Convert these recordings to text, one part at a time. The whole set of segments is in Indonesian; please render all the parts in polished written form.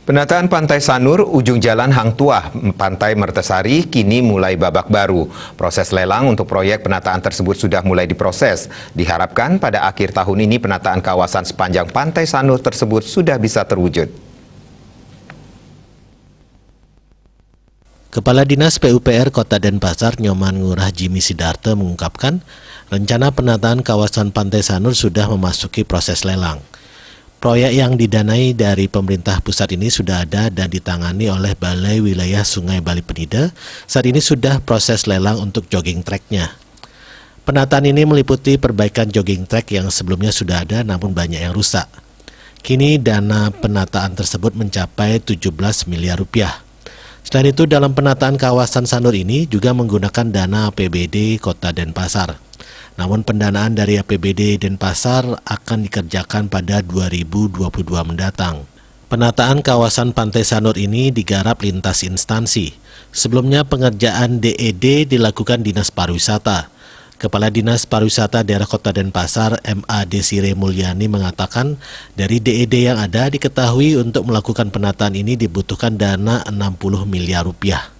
Penataan Pantai Sanur, ujung jalan Hang Tuah, Pantai Mertesari, kini mulai babak baru. Proses lelang untuk proyek penataan tersebut sudah mulai diproses. Diharapkan pada akhir tahun ini penataan kawasan sepanjang Pantai Sanur tersebut sudah bisa terwujud. Kepala Dinas PUPR Kota Denpasar, Nyoman Ngurah Jimmy Sidarto mengungkapkan, rencana penataan kawasan Pantai Sanur sudah memasuki proses lelang. Proyek yang didanai dari pemerintah pusat ini sudah ada dan ditangani oleh Balai Wilayah Sungai Bali Penida. Saat ini sudah proses lelang untuk jogging track-nya. Penataan ini meliputi perbaikan jogging track yang sebelumnya sudah ada namun banyak yang rusak. Kini dana penataan tersebut mencapai 17 miliar rupiah. Selain itu, dalam penataan kawasan Sanur ini juga menggunakan dana APBD Kota Denpasar. Namun pendanaan dari APBD Denpasar akan dikerjakan pada 2022 mendatang. Penataan kawasan Pantai Sanur ini digarap lintas instansi. Sebelumnya pengerjaan DED dilakukan Dinas Pariwisata. Kepala Dinas Pariwisata Daerah Kota Denpasar, MA Desire Mulyani mengatakan, dari DED yang ada diketahui untuk melakukan penataan ini dibutuhkan dana 60 miliar rupiah.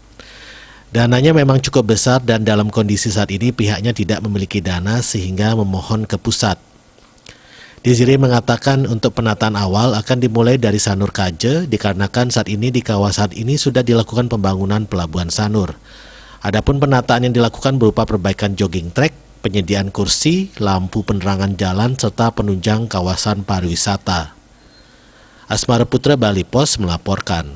Dananya memang cukup besar dan dalam kondisi saat ini pihaknya tidak memiliki dana sehingga memohon ke pusat. Desire mengatakan untuk penataan awal akan dimulai dari Sanur Kaje dikarenakan saat ini di kawasan ini sudah dilakukan pembangunan pelabuhan Sanur. Adapun penataan yang dilakukan berupa perbaikan jogging track, penyediaan kursi, lampu penerangan jalan serta penunjang kawasan pariwisata. Asmara Putra, Bali Pos melaporkan.